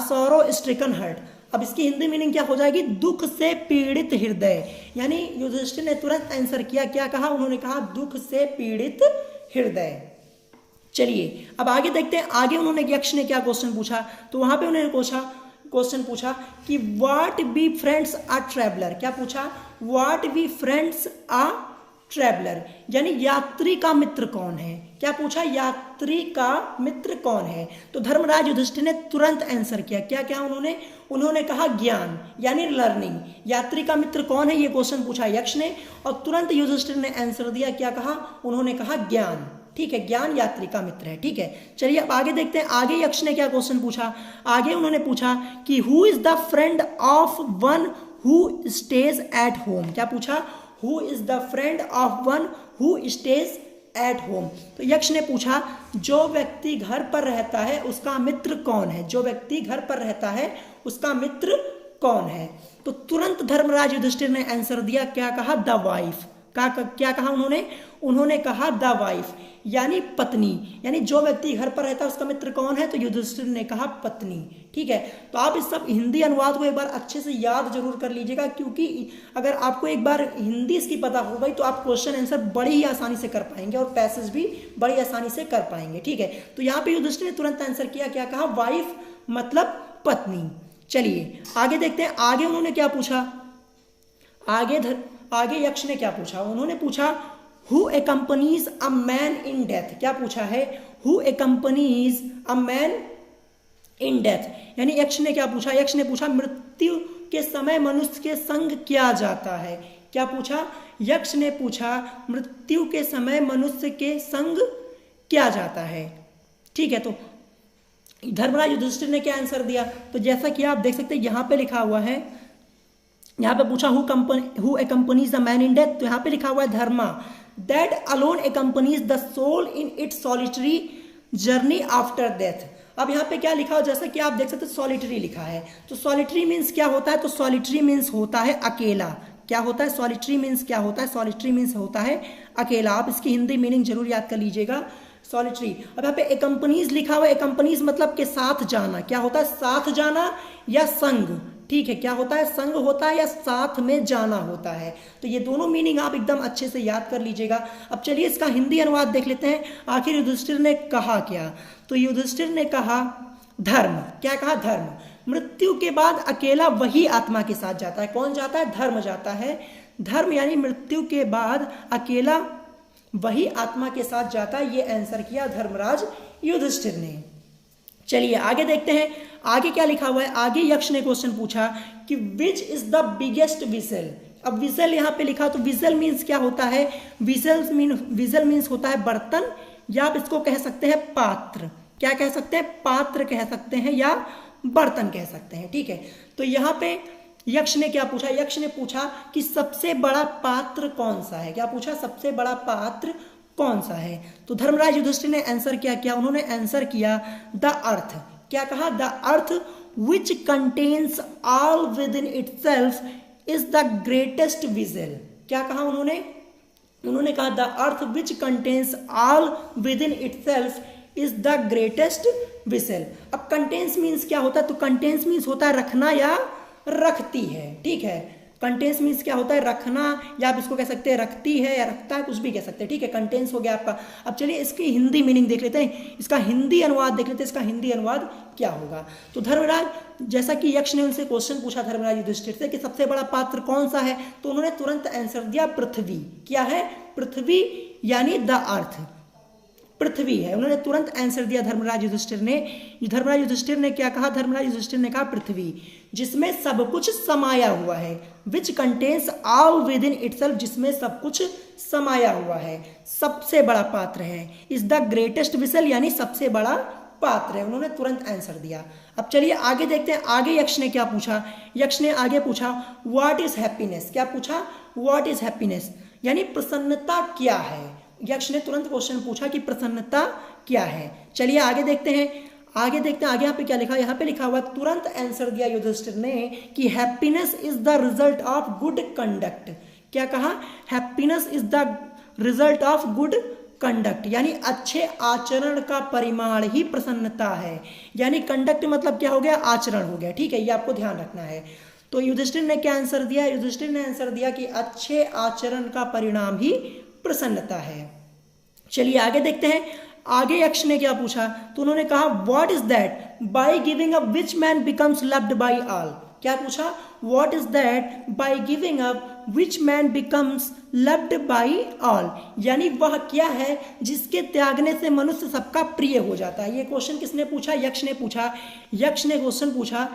सॉरो स्ट्रिकन हर्ट। अब इसकी हिंदी मीनिंग क्या हो जाएगी, दुख से पीड़ित हृदय। यानी युधिष्ठिर ने तुरंत आंसर किया, क्या कहा, उन्होंने कहा दुख से पीड़ित हृदय। चलिए अब आगे देखते हैं आगे उन्होंने यक्ष ने क्या क्वेश्चन पूछा। तो वहां पे उन्होंने क्वेश्चन पूछा कि what be friends a traveller. क्या पूछा, what be friends a traveller, यानी यात्री का मित्र कौन है। क्या पूछा, यात्री का मित्र कौन है। तो धर्मराज युधिष्ठिर ने तुरंत आंसर किया, क्या क्या उन्होंने कहा ज्ञान, यानी लर्निंग। यात्री का मित्र कौन है, ये क्वेश्चन पूछा यक्ष ने, और तुरंत युधिष्ठिर ने आंसर दिया, क्या कहा, उन्होंने कहा ज्ञान। ठीक है, ज्ञान यात्री का मित्र है। ठीक है, चलिए अब आगे देखते हैं आगे यक्ष ने क्या क्वेश्चन पूछा। आगे उन्होंने पूछा कि who is the friend of one who stays at home. क्या पूछा, who is the friend of one who stays at home. तो यक्ष ने पूछा जो व्यक्ति घर पर रहता है उसका मित्र कौन है, जो व्यक्ति घर पर रहता है उसका मित्र कौन है। तो तुरंत धर्मराज युधिष्ठिर ने आंसर दिया, क्या कहा, द वाइफ। क्या कहा उन्होंने कहा द वाइफ यानी पत्नी, यानी जो व्यक्ति घर पर रहता है उसका मित्र कौन है, तो युधिष्ठिर ने कहा पत्नी। ठीक है, तो आप इस सब हिंदी अनुवाद को एक बार अच्छे से याद जरूर कर लीजिएगा, क्योंकि अगर आपको एक बार हिंदी इसकी पता हो गई तो आप क्वेश्चन आंसर बड़ी ही आसानी से कर पाएंगे और पैसेज भी बड़ी आसानी से कर पाएंगे। ठीक है, तो यहाँ पे युधिष्ठिर ने तुरंत आंसर किया, क्या कहा, वाइफ मतलब पत्नी। चलिए आगे देखते हैं, आगे उन्होंने क्या पूछा, आगे यक्ष ने क्या पूछा, उन्होंने पूछा who accompanies a man in death। क्या पूछा है, who accompanies a man in death, यानी यक्ष ने क्या पूछा, यक्ष ने पूछा मृत्यु के समय मनुष्य के संग क्या जाता है। क्या पूछा, यक्ष ने पूछा मृत्यु के समय मनुष्य के संग क्या जाता है। ठीक है, तो धर्मराज युधिष्ठिर ने क्या आंसर दिया, तो जैसा कि आप देख सकते हैं यहाँ पे लिखा हुआ है, यहाँ पे पूछा who accompanies the man in death, तो यहाँ पे लिखा हुआ है धर्मा that alone accompanies the soul in its solitary journey after death। अब यहाँ पे क्या लिखा हो, जैसा कि आप देख सकते हैं सॉलिटरी लिखा है, तो सॉलिटरी मीन्स क्या होता है, तो सॉलिटरी मीन्स होता है अकेला। क्या होता है, सॉलिटरी मीन्स क्या होता है, सॉलिटरी मीन्स होता है अकेला। आप इसकी हिंदी मीनिंग जरूर याद कर लीजिएगा, सॉलिटरी। अब यहाँ पे एकम्पनीज लिखा हुआ है, एकम्पनीज मतलब के साथ जाना। क्या होता है, साथ जाना या संग। ठीक है, क्या होता है, संग होता है या साथ में जाना होता है। तो ये दोनों मीनिंग आप एकदम अच्छे से याद कर लीजिएगा। अब चलिए इसका हिंदी अनुवाद देख लेते हैं, आखिर युधिष्ठिर ने कहा क्या। तो युधिष्ठिर ने कहा धर्म। क्या कहा, धर्म। मृत्यु के बाद अकेला वही आत्मा के साथ जाता है। कौन जाता है, धर्म जाता है। धर्म यानी मृत्यु के बाद अकेला वही आत्मा के साथ जाता है। ये आंसर किया धर्मराज युधिष्ठिर ने। चलिए आगे देखते हैं, आगे क्या लिखा हुआ है। आगे यक्ष ने क्वेश्चन पूछा कि which is the biggest whistle. अब विसल यहाँ पे लिखा, तो विसल मीन्स क्या होता है, विसल मीन्स होता है बर्तन, या आप इसको कह सकते हैं पात्र। क्या कह सकते हैं, पात्र कह सकते हैं या बर्तन कह सकते हैं। ठीक है, तो यहाँ पे यक्ष ने क्या पूछा, यक्ष ने पूछा कि सबसे बड़ा पात्र कौन सा है। क्या पूछा, सबसे बड़ा पात्र कौन सा है। तो धर्मराज युधिष्ठिर ने आंसर क्या किया, उन्होंने आंसर किया द अर्थ। क्या कहा, the earth which contains all with in itself is the greatest vigil. क्या कहा उन्होंने कहा the earth which contains all with in itself is the greatest vigil. अब कंटेन्स मीन्स क्या होता है, तो कंटेन्स मीन्स होता है रखना या रखती है। ठीक है, कंटेन्स मीन्स क्या होता है, रखना, या आप इसको कह सकते हैं रखती है या रखता है, कुछ भी कह सकते हैं। ठीक है, कंटेन्स हो गया आपका। अब चलिए इसकी हिंदी मीनिंग देख लेते हैं, इसका हिंदी अनुवाद देख लेते हैं, इसका हिंदी अनुवाद क्या होगा। तो धर्मराज, जैसा कि यक्ष ने उनसे क्वेश्चन पूछा धर्मराज युधिष्ठिर से कि सबसे बड़ा पात्र कौन सा है, तो उन्होंने तुरंत आंसर दिया पृथ्वी। क्या है, पृथ्वी यानी द अर्थ, पृथ्वी है। उन्होंने तुरंत आंसर दिया धर्मराज युधिष्ठिर ने। धर्मराज युधिष्ठिर ने क्या कहा, धर्मराज युधिष्ठिर ने कहा पृथ्वी, जिसमें सब कुछ समाया हुआ है। Which contains all with in itself, जिसमें सब कुछ समाया हुआ है, सबसे बड़ा पात्र है। इज द ग्रेटेस्ट विसल, यानी सबसे बड़ा पात्र है। उन्होंने तुरंत आंसर दिया। अब चलिए आगे देखते हैं, आगे यक्ष ने क्या पूछा। यक्ष ने आगे पूछा व्हाट इज हैप्पीनेस। क्या पूछा, व्हाट इज हैप्पीनेस, यानी प्रसन्नता क्या है। यक्ष ने तुरंत क्वेश्चन पूछा कि प्रसन्नता क्या है। चलिए आगे देखते हैं, आगे यहाँ पे क्या लिखा, यहाँ पे लिखा हुआ तुरंत आंसर दिया युधिष्ठिर ने कि happiness is the result of good conduct. क्या कहा, happiness is the result of good conduct, यानी अच्छे आचरण का परिमाण ही प्रसन्नता है। यानी कंडक्ट मतलब क्या हो गया, आचरण हो गया। ठीक है, ये आपको ध्यान रखना है। तो युधिष्ठिर ने क्या आंसर दिया, युधिष्ठिर ने आंसर दिया कि अच्छे आचरण का परिणाम ही प्रसन्नता है। चलिए आगे देखते हैं, आगे यक्ष ने क्या पूछा, तो उन्होंने कहा what is that by giving up which man becomes loved by all. क्या पूछा, what is that by giving up which man becomes loved by all, यानी वह क्या है जिसके त्यागने से मनुष्य सबका प्रिय हो जाता है। ये क्वेश्चन किसने पूछा, यक्ष ने पूछा। यक्ष ने क्वेश्चन पूछा,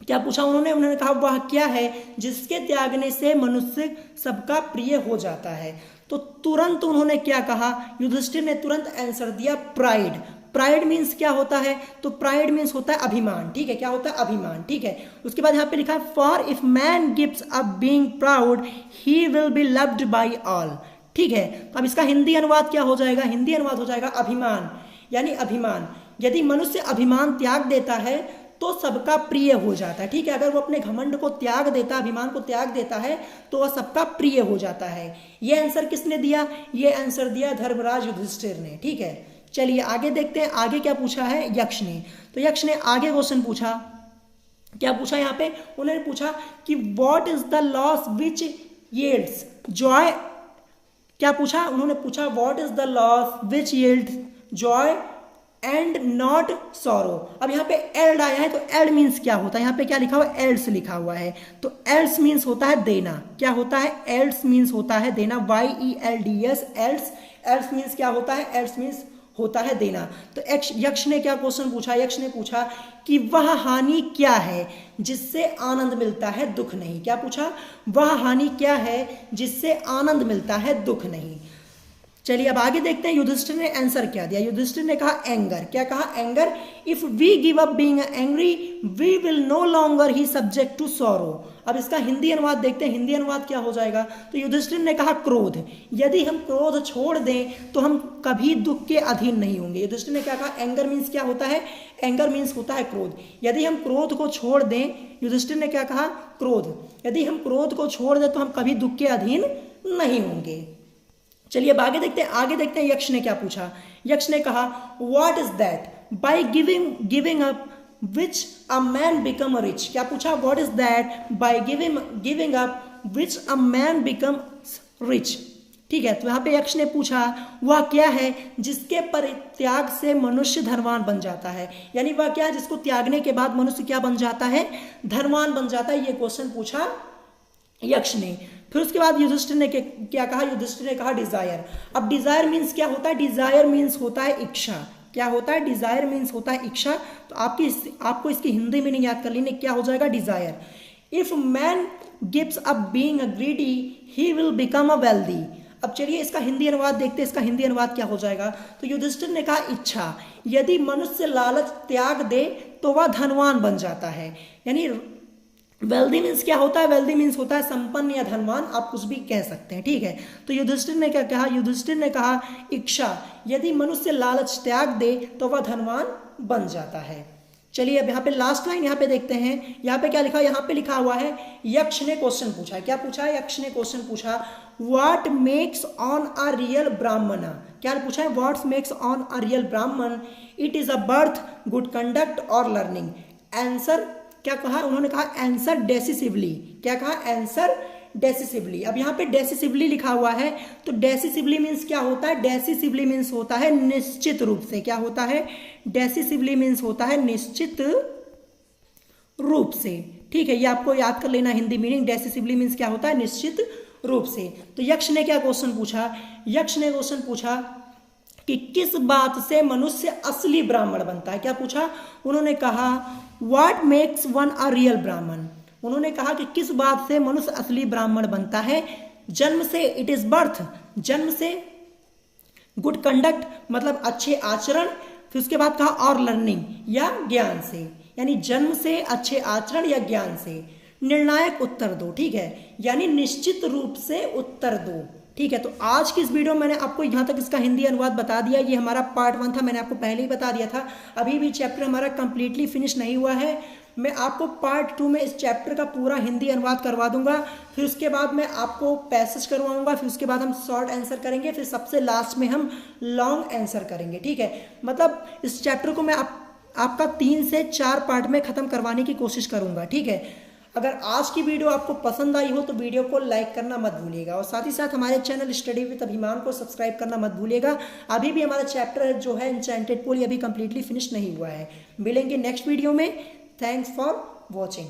क्या पूछा उन्होंने कहा वह क्या है जिसके त्यागने से मनुष्य सबका प्रिय हो जाता है। तो तुरंत उन्होंने क्या कहा, युधिष्ठिर ने तुरंत आंसर दिया प्राइड। प्राइड मीन्स क्या होता है, तो प्राइड मीन्स होता है अभिमान, ठीक है, क्या होता है अभिमान, ठीक है। उसके बाद यहाँ पे लिखा है for if man gives up being proud he will be loved by all, ठीक है। तो अब इसका हिंदी अनुवाद क्या हो जाएगा, हिंदी अनुवाद हो जाएगा अभिमान, यानी अभिमान, यदि मनुष्य अभिमान त्याग देता है तो सबका प्रिय हो जाता है, ठीक है। अगर वो अपने घमंड को त्याग देता, अभिमान को त्याग देता है तो वह सबका प्रिय हो जाता है। ये आंसर किसने दिया, ये आंसर दिया धर्मराज युधिष्ठिर ने, ठीक है। चलिए आगे देखते हैं, आगे क्या पूछा है यक्ष ने। तो यक्ष ने आगे क्वेश्चन पूछा, क्या पूछा यहाँ पे, उन्होंने पूछा कि what is the loss which yields Joy, क्या पूछा, उन्होंने पूछा what is the loss which yields Joy and not sorrow. अब यहाँ पे एल्ड आया है तो एल्ड मीन्स क्या होता है, यहाँ पे क्या लिखा हुआ है, एल्ड्स लिखा हुआ है। तो एल्ड्स मीन्स होता है देना, क्या होता है, एल्ड्स मीन्स होता है देना, YELDS, एल्ड्स, एल्ड्स मीन्स क्या होता है, एल्ड्स मीन्स होता है देना। तो यक्ष ने क्या क्वेश्चन पूछा, यक्ष ने पूछा कि वह हानि क्या है जिससे आनंद मिलता है दुख नहीं, क्या पूछा, वह हानि क्या है जिससे आनंद मिलता है दुख नहीं। चलिए अब आगे देखते हैं युधिष्ठिर ने आंसर क्या दिया। युधिष्ठिर ने कहा एंगर, क्या कहा, anger, if we give up being angry we will no longer he subject to sorrow. अब इसका हिंदी अनुवाद देखते हैं, हिंदी अनुवाद क्या हो जाएगा। तो युधिष्ठिर ने कहा क्रोध, यदि हम क्रोध छोड़ दें तो हम कभी दुख के अधीन नहीं होंगे। युधिष्ठिर ने क्या कहा, एंगर मीन्स क्या होता है, एंगर मीन्स होता है क्रोध, यदि हम क्रोध को छोड़ दें, युधिष्ठिर ने क्या कहा, क्रोध, यदि हम क्रोध को छोड़ दें तो हम कभी दुख के अधीन नहीं होंगे। चलिए अब आगे देखते हैं, आगे देखते हैं यक्ष ने क्या पूछा। यक्ष ने कहा what is that by giving up which a man become rich, क्या पूछा, what is that by giving up which a man become rich, ठीक है। तो यहाँ पे यक्ष ने पूछा वह क्या है जिसके परित्याग से मनुष्य धनवान बन जाता है, यानी वह क्या है जिसको त्यागने के बाद मनुष्य क्या बन जाता है, धनवान बन जाता है। ये क्वेश्चन पूछा यक्ष ने। फिर उसके बाद युधिष्ठिर ने क्या कहा, युधिष्ठिर ने कहा डिजायर। अब डिजायर मीन्स क्या होता है, डिजायर मीन्स होता है इच्छा, क्या होता है, डिजायर मीन्स होता है इच्छा। तो आपको इसकी हिंदी मीनिंग याद कर लेनी, क्या हो जाएगा, desire. If man gives up being a greedy he will become a wealthy. अब चलिए इसका हिंदी अनुवाद देखते हैं, इसका हिंदी अनुवाद क्या हो जाएगा। तो युधिष्ठिर ने कहा इच्छा, यदि मनुष्य लालच त्याग दे तो वह धनवान बन जाता है, यानी वेल्दी मीन्स क्या होता है, वेल्दी मीन्स होता है संपन्न या धनवान, आप कुछ भी कह सकते हैं, ठीक है। तो युधिष्ठिर ने क्या कहा, युधिष्ठिर ने कहा इच्छा, यदि मनुष्य लालच त्याग दे तो वह धनवान बन जाता है। चलिए अब यहाँ पे लास्ट लाइन यहाँ पे देखते हैं, यहाँ पे क्या लिखा है, यहाँ पे लिखा हुआ है यक्ष ने क्वेश्चन पूछा, क्या पूछा है, यक्ष ने क्वेश्चन पूछा what makes on a real Brahmin, क्या पूछा है, what makes on a real Brahmin, it is a birth, good conduct और लर्निंग। आंसर क्या कहा, उन्होंने कहा आंसर डेसिसिवली, क्या कहा, आंसर डेसिसिवली। अब यहाँ पे डेसिसिवली लिखा हुआ है, तो डेसिसिवली मीन्स क्या होता है, डेसिसिवली मीन्स होता है निश्चित रूप से, क्या होता है, डेसिसिवली मीन्स होता है निश्चित रूप से, ठीक है। ये आपको याद कर लेना हिंदी मीनिंग, डेसिसिवली मीन्स क्या होता है, निश्चित रूप से। तो यक्ष ने क्या क्वेश्चन पूछा, यक्ष ने क्वेश्चन पूछा कि किस बात से मनुष्य असली ब्राह्मण बनता है, क्या पूछा, उन्होंने कहा what makes one a real ब्राह्मण, उन्होंने कहा कि किस बात से मनुष्य असली ब्राह्मण बनता है, जन्म से, इट इज बर्थ, जन्म से, गुड कंडक्ट मतलब अच्छे आचरण, फिर उसके बाद कहा और लर्निंग या ज्ञान से, यानी जन्म से, अच्छे आचरण या ज्ञान से, निर्णायक उत्तर दो, ठीक है, यानी निश्चित रूप से उत्तर दो, ठीक है। तो आज की इस वीडियो में मैंने आपको यहाँ तक इसका हिंदी अनुवाद बता दिया। ये हमारा पार्ट 1 था, मैंने आपको पहले ही बता दिया था। अभी भी चैप्टर हमारा कंप्लीटली फिनिश नहीं हुआ है। मैं आपको पार्ट 2 में इस चैप्टर का पूरा हिंदी अनुवाद करवा दूंगा, फिर उसके बाद मैं आपको पैसेज करवाऊंगा, फिर उसके बाद हम शॉर्ट आंसर करेंगे, फिर सबसे लास्ट में हम लॉन्ग आंसर करेंगे, ठीक है। मतलब इस चैप्टर को मैं आपका 3 से 4 पार्ट में खत्म करवाने की कोशिश करूंगा, ठीक है। अगर आज की वीडियो आपको पसंद आई हो तो वीडियो को लाइक करना मत भूलिएगा, और साथ ही साथ हमारे चैनल स्टडी विद अभिमान को सब्सक्राइब करना मत भूलिएगा। अभी भी हमारा चैप्टर जो है एन्चेंटेड पोल अभी कंप्लीटली फिनिश नहीं हुआ है। मिलेंगे नेक्स्ट वीडियो में। Thanks for watching.